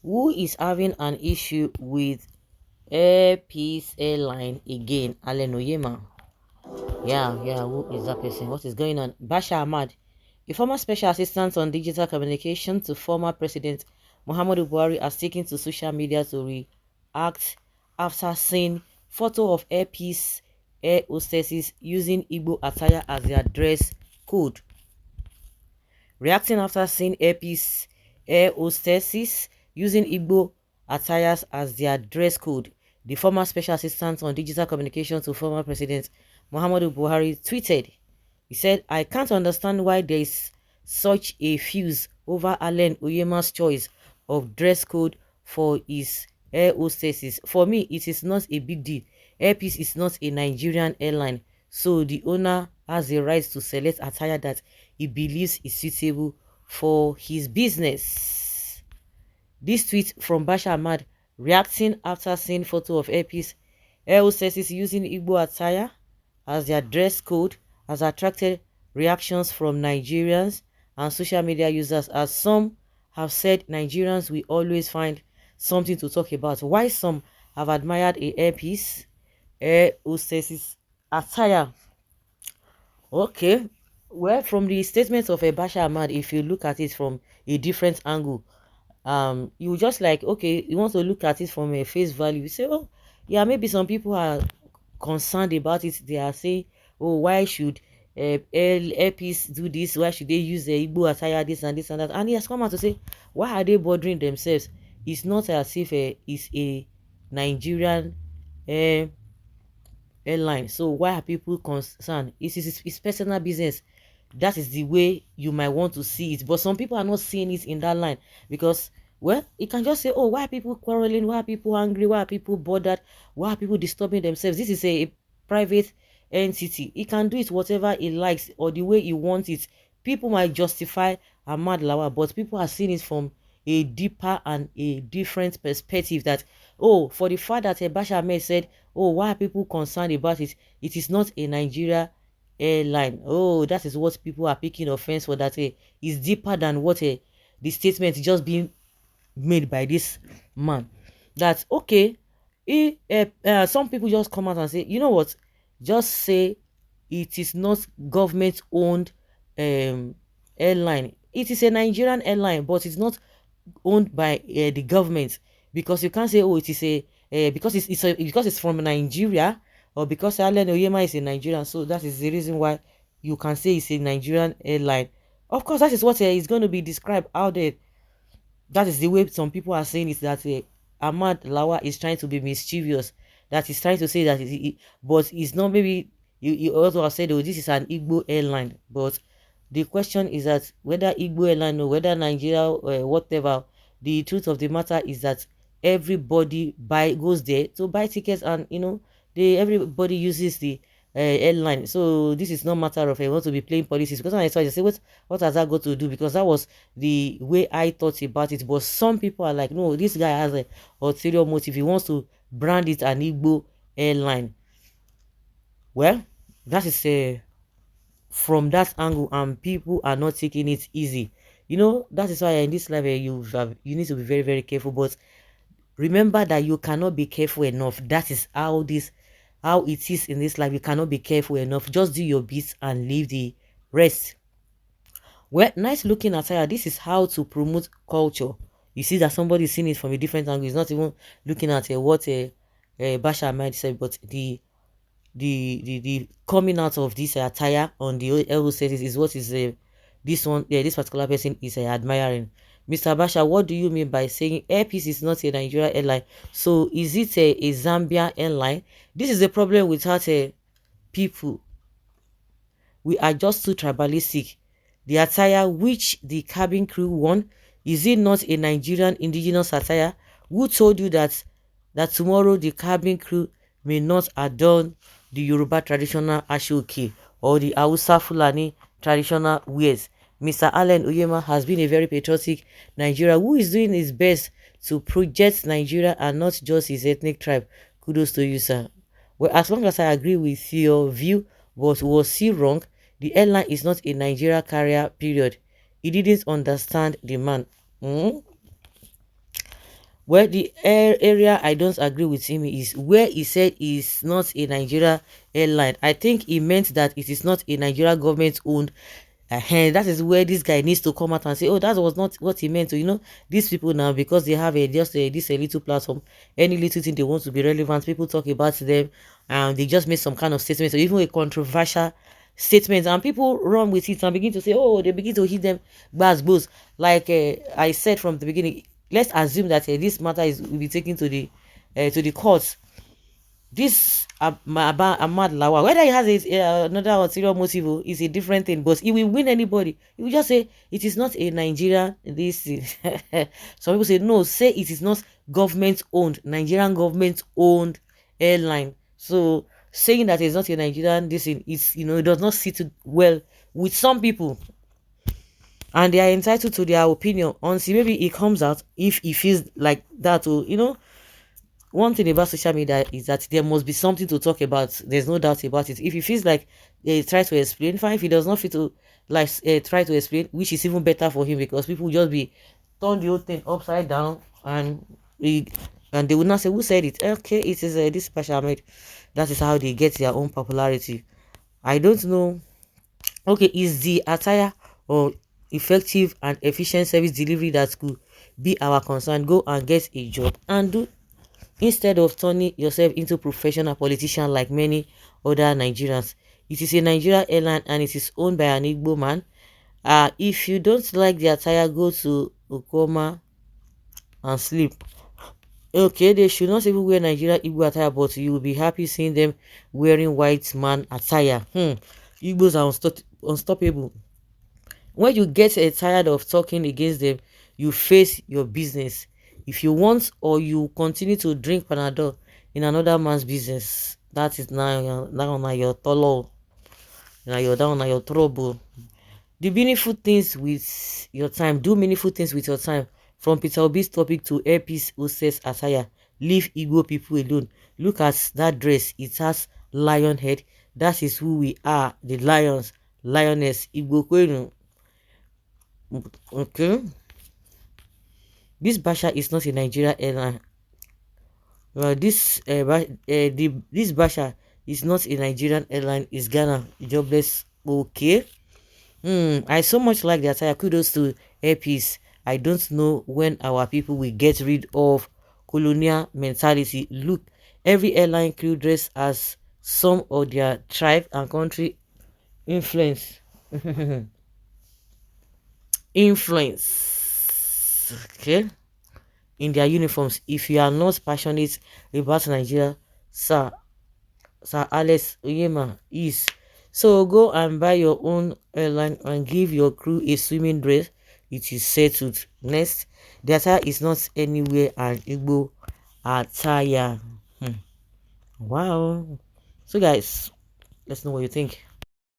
Who is having an issue with Air Peace Airline again? Allen Oyema. Yeah, who is that person? What is going on? Bashir Ahmad, a former special assistant on digital communication to former President Muhammadu Buhari, has taken to social media to react after seeing photo of Air Peace Air Hostesses using Igbo attire as their dress code. Reacting after seeing Air Peace Air Hostesses using Igbo attires as their dress code, the former special assistant on digital communication to former President Muhammadu Buhari tweeted. He said, "I can't understand why there is such a fuse over Allen Oyema's choice of dress code for his air hostesses. For me, it is not a big deal. Air Peace is not a Nigerian airline, so the owner has the right to select attire that he believes is suitable for his business." This tweet from Bashir Ahmad, reacting after seeing photo of Air Peace air hostesses using Igbo attire as their dress code, has attracted reactions from Nigerians and social media users, as some have said Nigerians will always find something to talk about, while some have admired a Air Peace air hostesses attire. Okay, well, from the statement of Bashir Ahmad, if you look at it from a different angle, you just like, okay, you want to look at it from a face value, you say, oh yeah, maybe some people are concerned about it. They are saying, oh, why should Air Peace do this? Why should they use the Igbo attire, this and this and that? And he has come out to say, why are they bothering themselves? It's not as if it's a Nigerian uh, airline, so why are people concerned? It's personal business. That is the way you might want to see it, but some people are not seeing it in that line, because, well, you can just say, oh, why are people quarreling, why are people angry, why are people bothered, why are people disturbing themselves? This is a private entity. He can do it whatever he likes or the way he wants it. People might justify Ahmad Lawa, but people are seeing it from a deeper and a different perspective, that, oh, for the fact that Bashir Ahmed said, oh, why are people concerned about it? It is not a Nigeria airline. Oh, that is what people are picking offense for, that is deeper than what the statement just being made by this man. That, okay, some people just come out and say, you know what, just say it is not government owned airline. It is a Nigerian airline, but it's not owned by the government, because you can't say, oh, it is because it's from Nigeria, or because Allen Oyema is a Nigerian, so that is the reason why you can say it's a Nigerian airline. Of course, that is what is going to be described out there. That is the way some people are saying it, that Ahmad Lawa is trying to be mischievous, that he's trying to say that but it's not. Maybe you also have said, oh, this is an Igbo airline, but the question is that whether Igbo airline or whether Nigeria, whatever, the truth of the matter is that everybody goes there to buy tickets, and everybody uses the airline. So this is not matter of I want to be playing policies, because when I saw it, I say, what has that got to do? Because that was the way I thought about it. But some people are like, no, this guy has a ulterior motive. He wants to brand it an Igbo airline. Well, that is from that angle, and people are not taking it easy. That is why in this life, you need to be very, very careful. But remember that you cannot be careful enough. That is how it is in this life. You cannot be careful enough. Just do your bit and leave the rest. Well, nice looking attire. This is how to promote culture. You see that somebody is seeing it from a different angle. He's not even looking at what Bashir Ahmed said, but the coming out of this attire on the elbow settings is what is this particular person is admiring. Mr. Basha, what do you mean by saying Air Peace is not a Nigeria airline? So is it a Zambia airline? This is the problem with that people. We are just too tribalistic. The attire which the cabin crew won, is it not a Nigerian indigenous attire? Who told you that tomorrow the cabin crew may not adorn the Yoruba traditional ashoke or the Hausa Fulani traditional wears? Mr. Allen Oyema has been a very patriotic Nigerian who is doing his best to project Nigeria and not just his ethnic tribe. Kudos to you, sir. Well, as long as I agree with your view, but was he wrong? The airline is not a Nigeria carrier, period. He didn't understand the man. Where the area I don't agree with him is where he said it's not a Nigeria airline. I think he meant that it is not a Nigeria government owned. That is where this guy needs to come out and say, oh, that was not what he meant. So, these people now, because they have this a little platform, any little thing they want to be relevant, people talk about them, and they just make some kind of statement, or even a controversial statement, and people run with it and begin to say, oh, they begin to hit them buzz. Like I said from the beginning, let's assume that this matter will be taken to the courts. This Ahmad Lawa, whether he has another ulterior motive, is a different thing, but he will win anybody. He will just say it is not a Nigerian this some people say no, say it is not government owned, Nigerian government owned airline. So saying that it's not a Nigerian this thing, it's it does not sit well with some people, and they are entitled to their opinion until maybe it comes out if he feels like that. Or one thing about social media is that there must be something to talk about. There's no doubt about it. If he feels like try to explain, fine. If he does not feel to like try to explain, which is even better for him, because people will just be turn the whole thing upside down, and they will not say who said it. Okay, it is this special made. That is how they get their own popularity. I don't know. Okay, is the attire or effective and efficient service delivery that could be our concern? Go and get a job and do, instead of turning yourself into professional politician like many other Nigerians. It is a Nigeria airline and it is owned by an Igbo man. If you don't like the attire, go to Okoma and sleep. Okay, they should not even wear Nigeria Igbo attire, but you will be happy seeing them wearing white man attire. Igbos are unstoppable. When you get tired of talking against them, you face your business. If you want or you continue to drink Panadol in another man's business, that is now your tolo. Now you're down on your trouble. Do meaningful things with your time. Do meaningful things with your time. From Peter Obi's topic to Airpeace Hostess Attire. Leave Igbo people alone. Look at that dress. It has lion head. That is who we are. The lions, lioness, Igbo Kwenu. Okay. This Bashir is not a Nigeria airline. This Bashir is not a Nigerian airline. It's Ghana. Jobless. Okay. I so much like the attire. Kudos to Airpeace. I don't know when our people will get rid of colonial mentality. Look, every airline crew dress as some of their tribe and country influence. Influence. Okay. In their uniforms. If you are not passionate about Nigeria, Sir Alex Oyema is. So go and buy your own airline and give your crew a swimming dress. It is settled. Next, the attire is not anywhere an Igbo attire. Wow. So guys, let's know what you think.